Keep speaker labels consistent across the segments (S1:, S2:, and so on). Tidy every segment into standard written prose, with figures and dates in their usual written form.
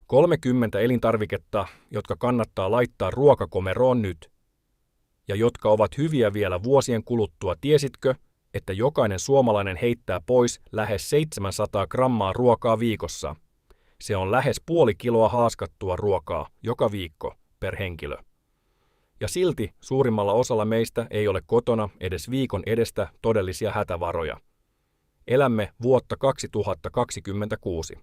S1: 30 elintarviketta, jotka kannattaa laittaa ruokakomeroon nyt. Ja jotka ovat hyviä vielä vuosien kuluttua. Tiesitkö, että jokainen suomalainen heittää pois lähes 700 grammaa ruokaa viikossa? Se on lähes puoli kiloa haaskattua ruokaa joka viikko per henkilö. Ja silti suurimmalla osalla meistä ei ole kotona edes viikon edestä todellisia hätävaroja. Elämme vuotta 2026.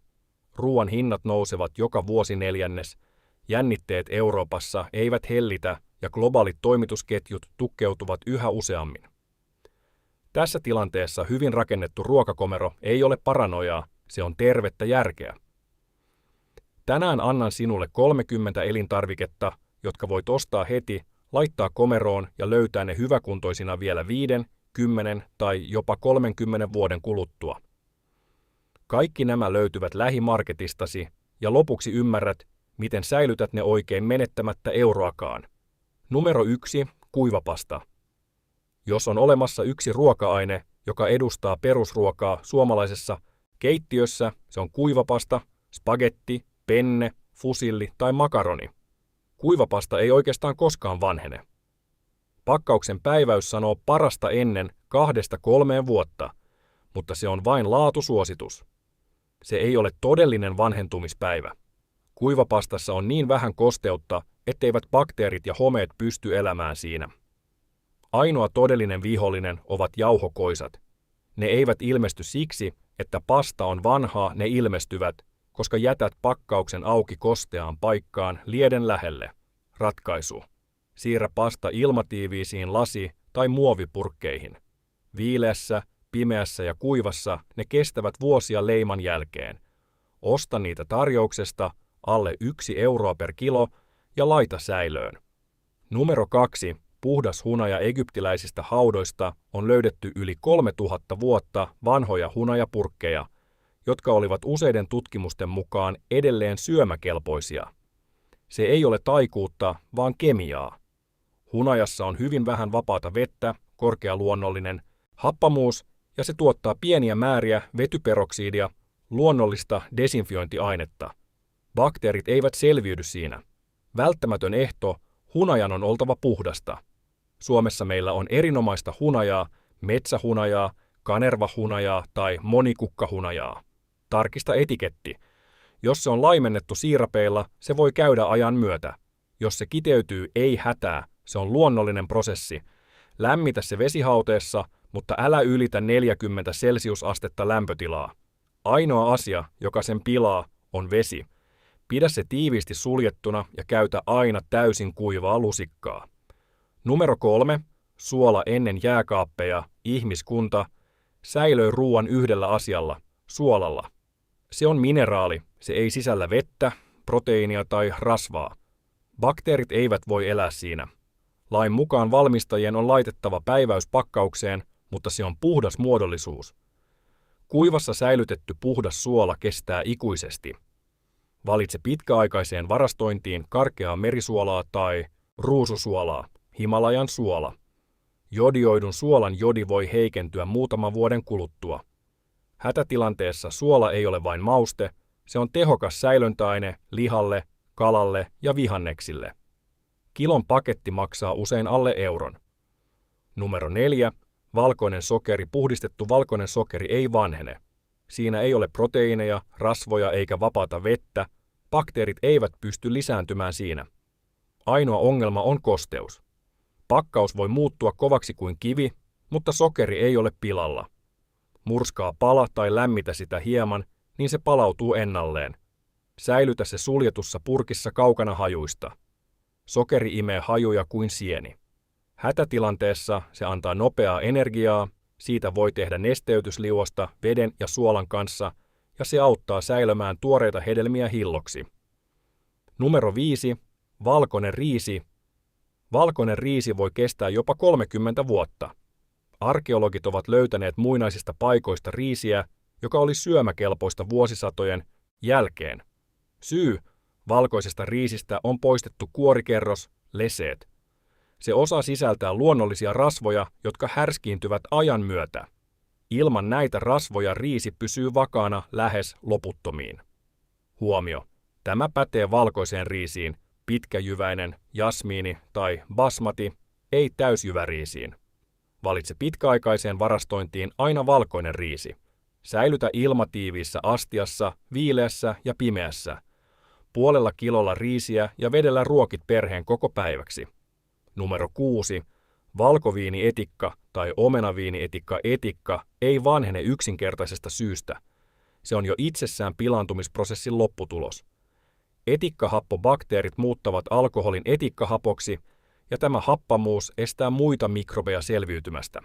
S1: Ruoan hinnat nousevat joka vuosineljännes, jännitteet Euroopassa eivät hellitä ja globaalit toimitusketjut tukkeutuvat yhä useammin. Tässä tilanteessa hyvin rakennettu ruokakomero ei ole paranoiaa, se on tervettä järkeä. Tänään annan sinulle 30 elintarviketta, jotka voit ostaa heti, laittaa komeroon ja löytää ne hyväkuntoisina vielä 5, 10 tai jopa 30 vuoden kuluttua. Kaikki nämä löytyvät lähimarketistasi ja lopuksi ymmärrät, miten säilytät ne oikein menettämättä euroakaan. Numero 1. Kuivapasta. Jos on olemassa yksi ruoka-aine, joka edustaa perusruokaa suomalaisessa keittiössä, se on kuivapasta, spagetti, penne, fusilli tai makaroni. Kuivapasta ei oikeastaan koskaan vanhene. Pakkauksen päiväys sanoo parasta ennen 2-3 vuotta, mutta se on vain laatusuositus. Se ei ole todellinen vanhentumispäivä. Kuivapastassa on niin vähän kosteutta, etteivät bakteerit ja homeet pysty elämään siinä. Ainoa todellinen vihollinen ovat jauhokoisat. Ne eivät ilmesty siksi, että pasta on vanhaa, ne ilmestyvät, koska jätät pakkauksen auki kosteaan paikkaan lieden lähelle. Ratkaisu. Siirrä pasta ilmatiiviisiin lasi- tai muovipurkkeihin. Viileässä, pimeässä ja kuivassa ne kestävät vuosia leiman jälkeen. Osta niitä tarjouksesta alle 1 euroa per kilo ja laita säilöön. Numero 2. Puhdas hunaja egyptiläisistä haudoista on löydetty yli 3000 vuotta vanhoja hunajapurkkeja, jotka olivat useiden tutkimusten mukaan edelleen syömäkelpoisia. Se ei ole taikuutta, vaan kemiaa. Hunajassa on hyvin vähän vapaata vettä, korkealuonnollinen happamuus ja se tuottaa pieniä määriä vetyperoksidia, luonnollista desinfiointiainetta. Bakteerit eivät selviydy siinä. Välttämätön ehto, hunajan on oltava puhdasta. Suomessa meillä on erinomaista hunajaa, metsähunajaa, kanervahunajaa tai monikukkahunajaa. Tarkista etiketti. Jos se on laimennettu siirapeilla, se voi käydä ajan myötä. Jos se kiteytyy, ei hätää, se on luonnollinen prosessi. Lämmitä se vesihauteessa, mutta älä ylitä 40 celsiusastetta lämpötilaa. Ainoa asia, joka sen pilaa, on vesi. Pidä se tiiviisti suljettuna ja käytä aina täysin kuivaa lusikkaa. Numero 3. Suola ennen jääkaappeja, ihmiskunta. Säilöi ruoan yhdellä asialla, suolalla. Se on mineraali, se ei sisällä vettä, proteiinia tai rasvaa. Bakteerit eivät voi elää siinä. Lain mukaan valmistajien on laitettava päiväys pakkaukseen, mutta se on puhdas muodollisuus. Kuivassa säilytetty puhdas suola kestää ikuisesti. Valitse pitkäaikaiseen varastointiin karkeaa merisuolaa tai ruususuolaa, Himalajan suola. Jodioidun suolan jodi voi heikentyä muutaman vuoden kuluttua. Hätätilanteessa suola ei ole vain mauste, se on tehokas säilöntäaine lihalle, kalalle ja vihanneksille. Kilon paketti maksaa usein alle euron. Numero 4. Valkoinen sokeri. Puhdistettu valkoinen sokeri ei vanhene. Siinä ei ole proteiineja, rasvoja eikä vapaata vettä. Bakteerit eivät pysty lisääntymään siinä. Ainoa ongelma on kosteus. Pakkaus voi muuttua kovaksi kuin kivi, mutta sokeri ei ole pilalla. Murskaa pala tai lämmitä sitä hieman, niin se palautuu ennalleen. Säilytä se suljetussa purkissa kaukana hajuista. Sokeri imee hajuja kuin sieni. Hätätilanteessa se antaa nopeaa energiaa, siitä voi tehdä nesteytysliuosta veden ja suolan kanssa, ja se auttaa säilömään tuoreita hedelmiä hilloksi. Numero 5. Valkoinen riisi. Valkoinen riisi voi kestää jopa 30 vuotta. Arkeologit ovat löytäneet muinaisista paikoista riisiä, joka oli syömäkelpoista vuosisatojen jälkeen. Syy valkoisesta riisistä on poistettu kuorikerros, leseet. Se osa sisältää luonnollisia rasvoja, jotka härskiintyvät ajan myötä. Ilman näitä rasvoja riisi pysyy vakaana lähes loputtomiin. Huomio. Tämä pätee valkoiseen riisiin, pitkäjyväinen, jasmiini tai basmati, ei täysjyväriisiin. Valitse pitkäaikaiseen varastointiin aina valkoinen riisi. Säilytä ilmatiiviissä astiassa, viileässä ja pimeässä. Puolella kilolla riisiä ja vedellä ruokit perheen koko päiväksi. Numero 6. Valkoviinietikka tai omenaviinietikka ei vanhene yksinkertaisesta syystä. Se on jo itsessään pilaantumisprosessin lopputulos. Etikkahappobakteerit muuttavat alkoholin etikkahapoksi, ja tämä happamuus estää muita mikrobeja selviytymästä.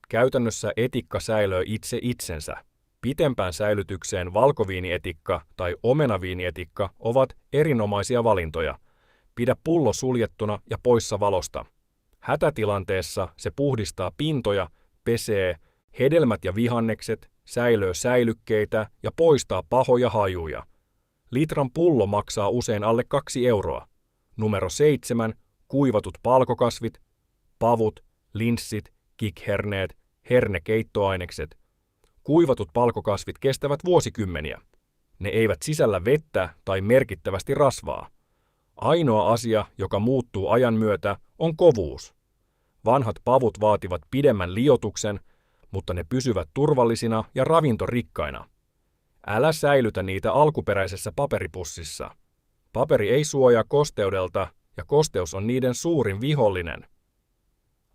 S1: Käytännössä etikka säilöö itse itsensä. Pitempään säilytykseen valkoviinietikka tai omenaviinietikka ovat erinomaisia valintoja. Pidä pullo suljettuna ja poissa valosta. Hätätilanteessa se puhdistaa pintoja, pesee hedelmät ja vihannekset, säilöö säilykkeitä ja poistaa pahoja hajuja. Litran pullo maksaa usein alle 2 euroa. Numero 7. Kuivatut palkokasvit, pavut, linssit, kikherneet, hernekeittoainekset. Kuivatut palkokasvit kestävät vuosikymmeniä. Ne eivät sisällä vettä tai merkittävästi rasvaa. Ainoa asia, joka muuttuu ajan myötä, on kovuus. Vanhat pavut vaativat pidemmän liotuksen, mutta ne pysyvät turvallisina ja ravintorikkaina. Älä säilytä niitä alkuperäisessä paperipussissa. Paperi ei suojaa kosteudelta, ja kosteus on niiden suurin vihollinen.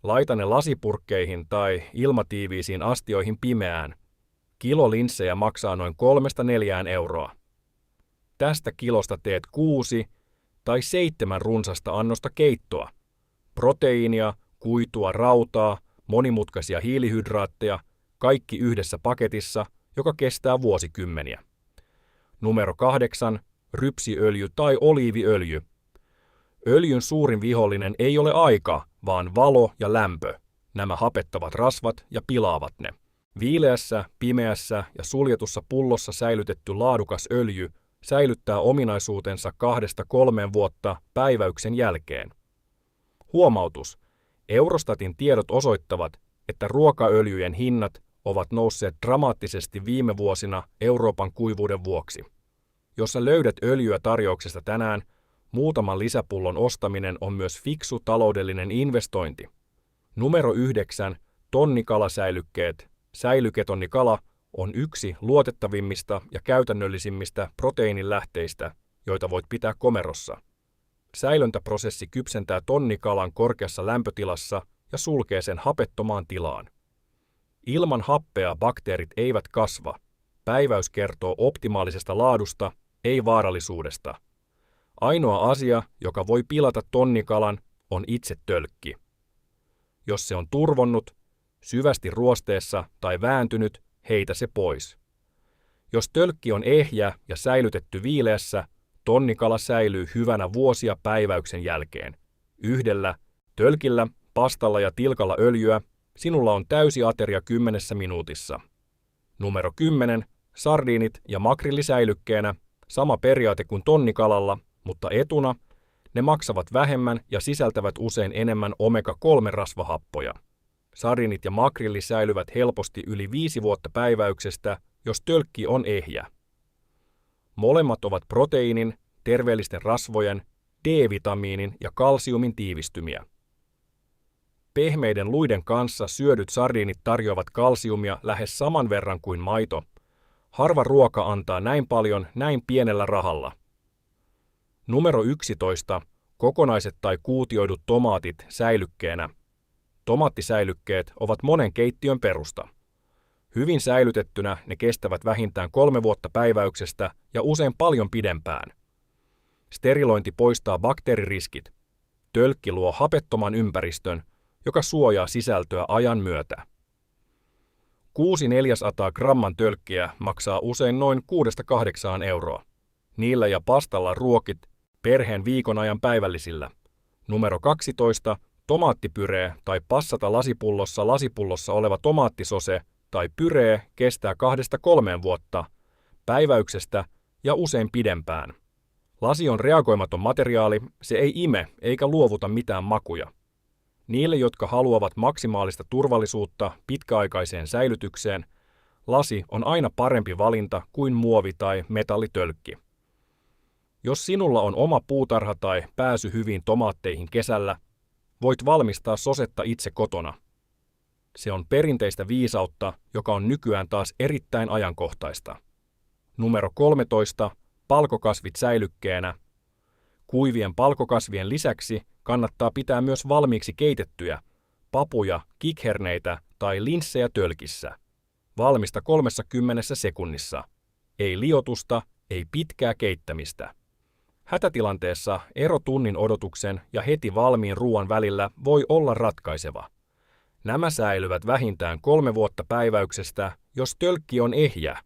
S1: Laita ne lasipurkkeihin tai ilmatiiviisiin astioihin pimeään. Kilo linssejä maksaa noin 3–4 euroa. Tästä kilosta teet 6 tai 7 runsasta annosta keittoa. Proteiinia, kuitua, rautaa, monimutkaisia hiilihydraatteja, kaikki yhdessä paketissa, joka kestää vuosikymmeniä. Numero 8. Rypsiöljy tai oliiviöljy. Öljyn suurin vihollinen ei ole aika, vaan valo ja lämpö. Nämä hapettavat rasvat ja pilaavat ne. Viileässä, pimeässä ja suljetussa pullossa säilytetty laadukas öljy säilyttää ominaisuutensa 2–3 vuotta päiväyksen jälkeen. Huomautus. Eurostatin tiedot osoittavat, että ruokaöljyjen hinnat ovat nousseet dramaattisesti viime vuosina Euroopan kuivuuden vuoksi. Jos sä löydät öljyä tarjouksesta tänään, muutaman lisäpullon ostaminen on myös fiksu taloudellinen investointi. Numero 9. Tonnikalasäilykkeet. Säilyketonnikala on yksi luotettavimmista ja käytännöllisimmistä proteiinilähteistä, joita voit pitää komerossa. Säilöntäprosessi kypsentää tonnikalan korkeassa lämpötilassa ja sulkee sen hapettomaan tilaan. Ilman happea bakteerit eivät kasva. Päiväys kertoo optimaalisesta laadusta, ei vaarallisuudesta. Ainoa asia, joka voi pilata tonnikalan, on itse tölkki. Jos se on turvonnut, syvästi ruosteessa tai vääntynyt, heitä se pois. Jos tölkki on ehjä ja säilytetty viileässä, tonnikala säilyy hyvänä vuosia päiväyksen jälkeen. Yhdellä tölkillä, pastalla ja tilkalla öljyä sinulla on täysi ateria 10 minuutissa. Numero 10. Sardiinit ja makrilli säilykkeenä, sama periaate kuin tonnikalalla, mutta etuna, ne maksavat vähemmän ja sisältävät usein enemmän omega-3-rasvahappoja. Sardiinit ja makrilli säilyvät helposti yli 5 vuotta päiväyksestä, jos tölkki on ehjä. Molemmat ovat proteiinin, terveellisten rasvojen, D-vitamiinin ja kalsiumin tiivistymiä. Pehmeiden luiden kanssa syödyt sardiinit tarjoavat kalsiumia lähes saman verran kuin maito. Harva ruoka antaa näin paljon näin pienellä rahalla. Numero 11. Kokonaiset tai kuutioidut tomaatit säilykkeenä. Tomaattisäilykkeet ovat monen keittiön perusta. Hyvin säilytettynä ne kestävät vähintään 3 vuotta päiväyksestä ja usein paljon pidempään. Sterilointi poistaa bakteeririskit. Tölkki luo hapettoman ympäristön, joka suojaa sisältöä ajan myötä. 6/4 gramman tölkkiä maksaa usein noin 6–8 euroa. Niillä ja pastalla ruokit perheen viikon ajan päivällisillä. Numero 12. Tomaattipyree tai passata lasipullossa oleva tomaattisose tai pyree kestää 2–3 vuotta päiväyksestä ja usein pidempään. Lasi on reagoimaton materiaali, se ei ime eikä luovuta mitään makuja. Niille, jotka haluavat maksimaalista turvallisuutta pitkäaikaiseen säilytykseen, lasi on aina parempi valinta kuin muovi- tai metallitölkki. Jos sinulla on oma puutarha tai pääsy hyviin tomaatteihin kesällä, voit valmistaa sosetta itse kotona. Se on perinteistä viisautta, joka on nykyään taas erittäin ajankohtaista. Numero 13. Palkokasvit säilykkeenä. Kuivien palkokasvien lisäksi kannattaa pitää myös valmiiksi keitettyjä papuja, kikherneitä tai linssejä tölkissä. Valmista 30 sekunnissa. Ei liotusta, ei pitkää keittämistä. Hätätilanteessa ero tunnin odotuksen ja heti valmiin ruoan välillä voi olla ratkaiseva. Nämä säilyvät vähintään 3 vuotta päiväyksestä, jos tölkki on ehjä.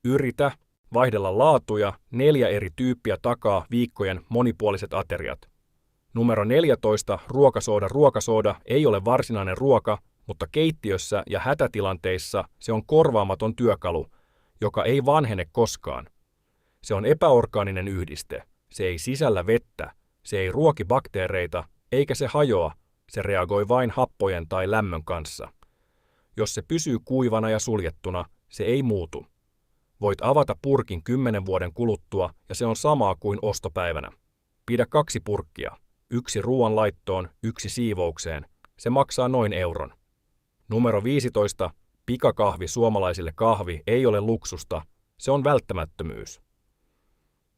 S1: Yritä vaihdella laatuja, 4 eri tyyppiä takaa viikkojen monipuoliset ateriat. Numero 14. Ruokasooda. Ruokasooda ei ole varsinainen ruoka, mutta keittiössä ja hätätilanteissa se on korvaamaton työkalu, joka ei vanhene koskaan. Se on epäorgaaninen yhdiste. Se ei sisällä vettä, se ei ruoki bakteereita, eikä se hajoa, se reagoi vain happojen tai lämmön kanssa. Jos se pysyy kuivana ja suljettuna, se ei muutu. Voit avata purkin 10 vuoden kuluttua ja se on samaa kuin ostopäivänä. Pidä 2 purkkia, 1 ruoanlaittoon, 1 siivoukseen. Se maksaa noin euron. Numero 15. Pikakahvi. Suomalaisille kahvi ei ole luksusta, se on välttämättömyys.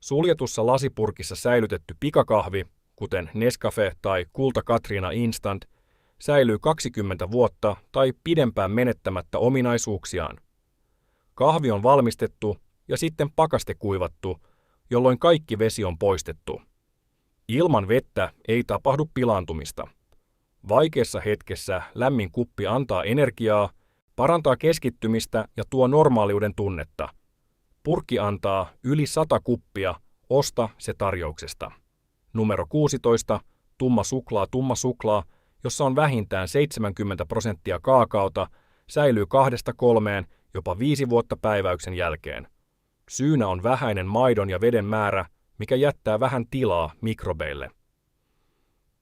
S1: Suljetussa lasipurkissa säilytetty pikakahvi, kuten Nescafe tai Kulta Katriina Instant, säilyy 20 vuotta tai pidempään menettämättä ominaisuuksiaan. Kahvi on valmistettu ja sitten pakastekuivattu, jolloin kaikki vesi on poistettu. Ilman vettä ei tapahdu pilaantumista. Vaikeassa hetkessä lämmin kuppi antaa energiaa, parantaa keskittymistä ja tuo normaaliuden tunnetta. Purkki antaa yli 100 kuppia, osta se tarjouksesta. Numero 16. Tumma suklaa. Tumma suklaa, jossa on vähintään 70% kaakaota, säilyy 2-3, jopa 5 vuotta päiväyksen jälkeen. Syynä on vähäinen maidon ja veden määrä, mikä jättää vähän tilaa mikrobeille.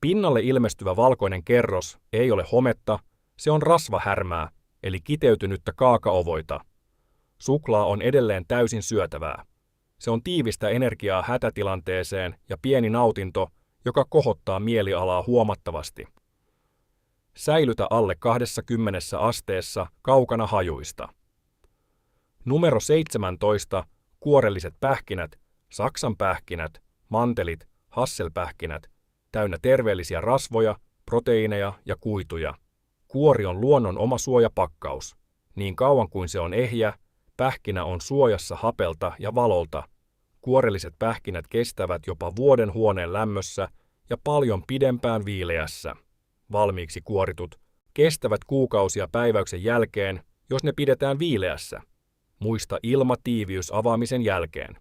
S1: Pinnalle ilmestyvä valkoinen kerros ei ole hometta, se on rasvahärmää, eli kiteytynyttä kaakaovoita. Suklaa on edelleen täysin syötävää. Se on tiivistä energiaa hätätilanteeseen ja pieni nautinto, joka kohottaa mielialaa huomattavasti. Säilytä alle 20 asteessa kaukana hajuista. Numero 17. Kuorelliset pähkinät, saksanpähkinät, mantelit, hasselpähkinät, täynnä terveellisiä rasvoja, proteiineja ja kuituja. Kuori on luonnon oma suojapakkaus. Niin kauan kuin se on ehjä, pähkinä on suojassa hapelta ja valolta. Kuorelliset pähkinät kestävät jopa vuoden huoneen lämmössä ja paljon pidempään viileässä. Valmiiksi kuoritut kestävät kuukausia päiväyksen jälkeen, jos ne pidetään viileässä. Muista ilmatiiviys avaamisen jälkeen.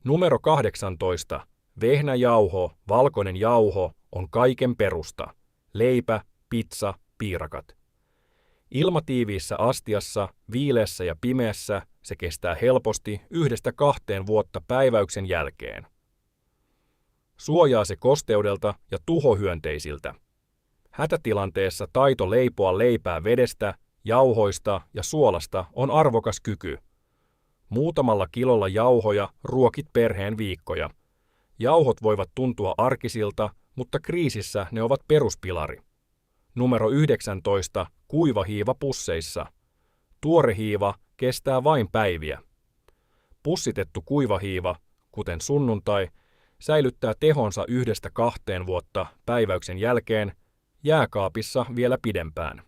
S1: Numero 18. Vehnäjauho, valkoinen jauho, on kaiken perusta. Leipä, pizza, piirakat. Ilmatiiviissä astiassa, viileässä ja pimeässä se kestää helposti 1-2 vuotta päiväyksen jälkeen. Suojaa se kosteudelta ja tuhohyönteisiltä. Hätätilanteessa taito leipoa leipää vedestä, jauhoista ja suolasta on arvokas kyky. Muutamalla kilolla jauhoja ruokit perheen viikkoja. Jauhot voivat tuntua arkisilta, mutta kriisissä ne ovat peruspilari. Numero 19. Kuivahiiva pusseissa. Tuore hiiva kestää vain päiviä. Pussitettu kuivahiiva, kuten sunnuntai, säilyttää tehonsa 1-2 vuotta päiväyksen jälkeen, jääkaapissa vielä pidempään.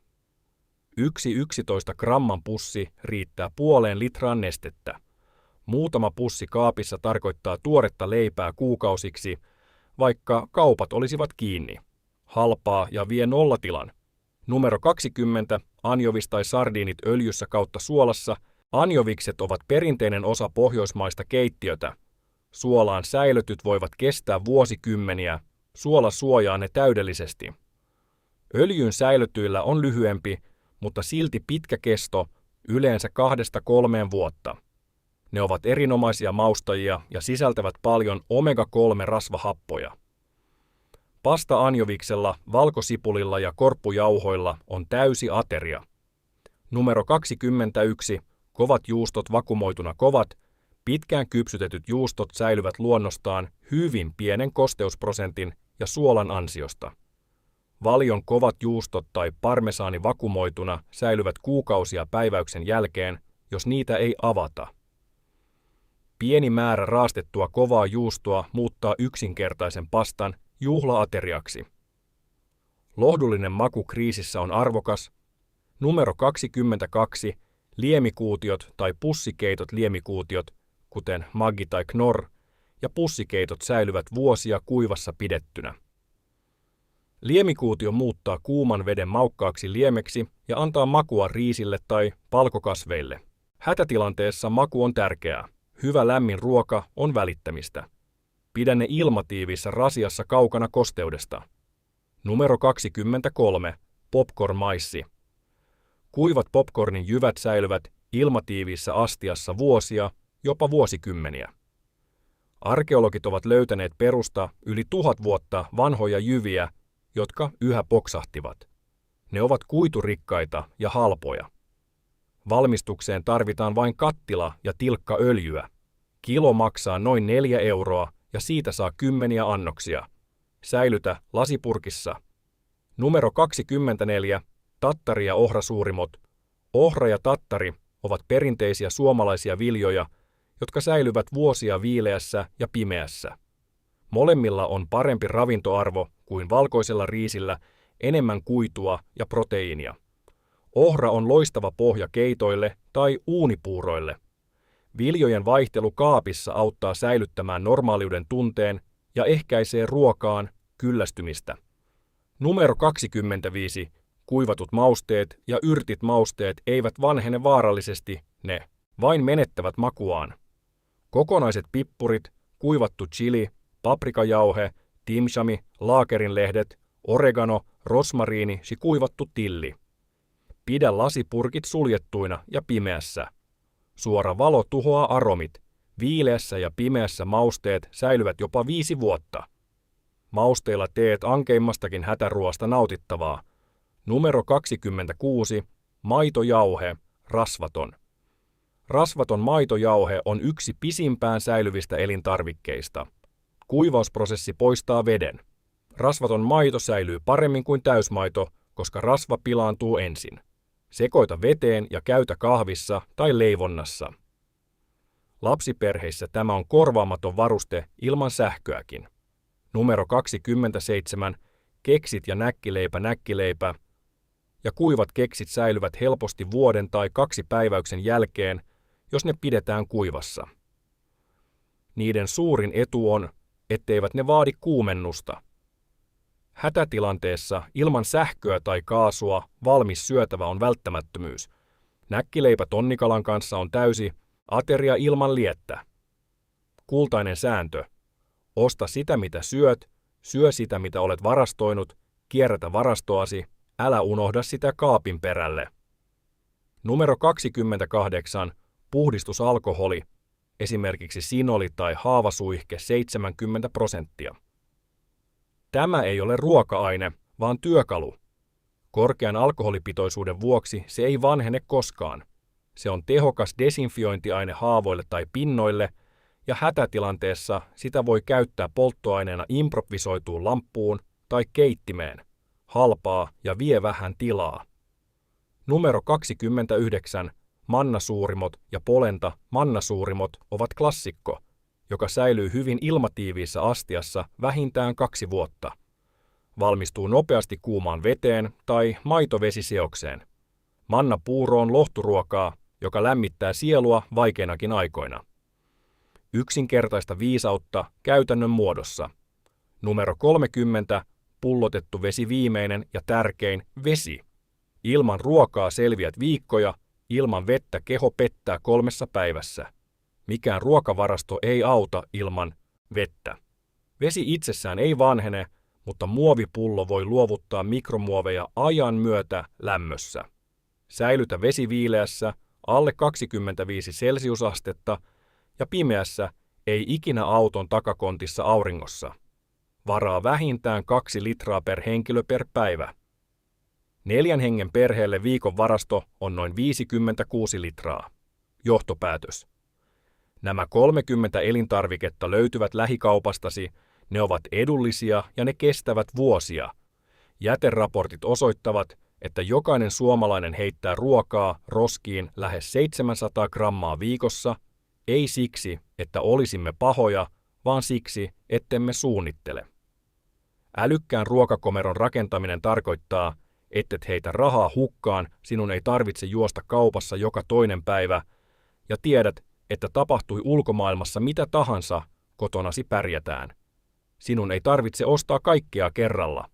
S1: 11 gramman pussi riittää 0,5 litraan nestettä. Muutama pussi kaapissa tarkoittaa tuoretta leipää kuukausiksi, vaikka kaupat olisivat kiinni. Halpaa ja vie nollatilan. Numero 20. Anjovis tai sardiinit öljyssä kautta suolassa. Anjovikset ovat perinteinen osa pohjoismaista keittiötä. Suolaan säilötyt voivat kestää vuosikymmeniä. Suola suojaa ne täydellisesti. Öljyyn säilötyillä on lyhyempi, mutta silti pitkä kesto, yleensä 2-3 vuotta. Ne ovat erinomaisia maustajia ja sisältävät paljon omega-3-rasvahappoja. Pasta anjoviksella, valkosipulilla ja korppujauhoilla on täysi ateria. Numero 21. Kovat juustot vakumoituna kovat. Pitkään kypsytetyt juustot säilyvät luonnostaan hyvin pienen kosteusprosentin ja suolan ansiosta. Valion kovat juustot tai parmesaani vakumoituna säilyvät kuukausia päiväyksen jälkeen, jos niitä ei avata. Pieni määrä raastettua kovaa juustoa muuttaa yksinkertaisen pastan juhlaateriaksi. Lohdullinen maku kriisissä on arvokas. Numero 22. Liemikuutiot tai pussikeitot liemikuutiot, kuten Maggi tai Knorr, ja pussikeitot säilyvät vuosia kuivassa pidettynä. Liemikuutio muuttaa kuuman veden maukkaaksi liemeksi ja antaa makua riisille tai palkokasveille. Hätätilanteessa maku on tärkeää. Hyvä lämmin ruoka on välittämistä. Pidä ne ilmatiivissä rasiassa kaukana kosteudesta. Numero 23. Popcorn-maissi. Kuivat popcornin jyvät säilyvät ilmatiiviissä astiassa vuosia, jopa vuosikymmeniä. Arkeologit ovat löytäneet perusta yli 1000 vuotta vanhoja jyviä, jotka yhä poksahtivat. Ne ovat kuiturikkaita ja halpoja. Valmistukseen tarvitaan vain kattila ja tilkka öljyä. Kilo maksaa noin 4 euroa ja siitä saa 10 annoksia. Säilytä lasipurkissa. Numero 24. Tattari ja ohrasuurimot. Ohra ja tattari ovat perinteisiä suomalaisia viljoja, jotka säilyvät vuosia viileässä ja pimeässä. Molemmilla on parempi ravintoarvo kuin valkoisella riisillä, enemmän kuitua ja proteiinia. Ohra on loistava pohja keitoille tai uunipuuroille. Viljojen vaihtelu kaapissa auttaa säilyttämään normaaliuden tunteen ja ehkäisee ruokaan kyllästymistä. Numero 25. Kuivatut mausteet ja yrtit mausteet eivät vanhene vaarallisesti, ne vain menettävät makuaan. Kokonaiset pippurit, kuivattu chili, paprikajauhe, timsami, laakerinlehdet, oregano, rosmariini ja kuivattu tilli. Pidä lasipurkit suljettuina ja pimeässä. Suora valo tuhoaa aromit. Viileässä ja pimeässä mausteet säilyvät jopa 5 vuotta. Mausteilla teet ankeimmastakin hätäruoasta nautittavaa. Numero 26. Maitojauhe, rasvaton. Rasvaton maitojauhe on yksi pisimpään säilyvistä elintarvikkeista. Kuivausprosessi poistaa veden. Rasvaton maito säilyy paremmin kuin täysmaito, koska rasva pilaantuu ensin. Sekoita veteen ja käytä kahvissa tai leivonnassa. Lapsiperheissä tämä on korvaamaton varuste ilman sähköäkin. Numero 27. Keksit ja näkkileipä. Ja kuivat keksit säilyvät helposti vuoden tai 2 päiväyksen jälkeen, jos ne pidetään kuivassa. Niiden suurin etu on, etteivät ne vaadi kuumennusta. Hätätilanteessa ilman sähköä tai kaasua valmis syötävä on välttämättömyys. Näkkileipä tonnikalan kanssa on täysi ateria ilman liettä. Kultainen sääntö. Osta sitä mitä syöt, syö sitä mitä olet varastoinut, kierrätä varastoasi, älä unohda sitä kaapin perälle. Numero 28. Puhdistusalkoholi, esimerkiksi sinoli tai haavasuihke 70%. Tämä ei ole ruoka-aine, vaan työkalu. Korkean alkoholipitoisuuden vuoksi se ei vanhene koskaan. Se on tehokas desinfiointiaine haavoille tai pinnoille, ja hätätilanteessa sitä voi käyttää polttoaineena improvisoituun lamppuun tai keittimeen. Halpaa ja vie vähän tilaa. Numero 29. Mannasuurimot ja polenta mannasuurimot ovat klassikko, joka säilyy hyvin ilmatiiviissä astiassa vähintään 2 vuotta. Valmistuu nopeasti kuumaan veteen tai maitovesiseokseen. Mannapuuro on lohturuokaa, joka lämmittää sielua vaikeinakin aikoina. Yksinkertaista viisautta käytännön muodossa. Numero 30. Pullotettu vesi viimeinen ja tärkein vesi. Ilman ruokaa selviät viikkoja, ilman vettä keho pettää 3 päivässä. Mikään ruokavarasto ei auta ilman vettä. Vesi itsessään ei vanhene, mutta muovipullo voi luovuttaa mikromuoveja ajan myötä lämmössä. Säilytä vesi viileässä alle 25 celsiusastetta ja pimeässä ei ikinä auton takakontissa auringossa. Varaa vähintään 2 litraa per henkilö per päivä. 4 hengen perheelle viikon varasto on noin 56 litraa. Johtopäätös. Nämä 30 elintarviketta löytyvät lähikaupastasi, ne ovat edullisia ja ne kestävät vuosia. Jäteraportit osoittavat, että jokainen suomalainen heittää ruokaa roskiin lähes 700 grammaa viikossa, ei siksi, että olisimme pahoja, vaan siksi, ettemme suunnittele. Älykkään ruokakomeron rakentaminen tarkoittaa, ettet heitä rahaa hukkaan, sinun ei tarvitse juosta kaupassa joka toinen päivä, ja tiedät, että tapahtui ulkomaailmassa mitä tahansa, kotonasi pärjätään. Sinun ei tarvitse ostaa kaikkea kerralla.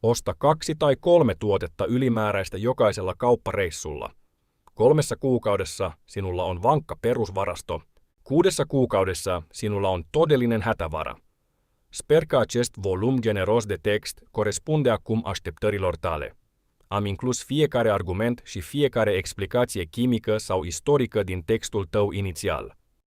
S1: Osta 2 tai 3 tuotetta ylimääräistä jokaisella kauppareissulla. 3 kuukaudessa sinulla on vankka perusvarasto. 6 kuukaudessa sinulla on todellinen hätävara. Sper că acest volum generos de text corespunde acum așteptărilor tale. Am inclus fiecare argument și fiecare explicație chimică sau istorică din textul tău inițial.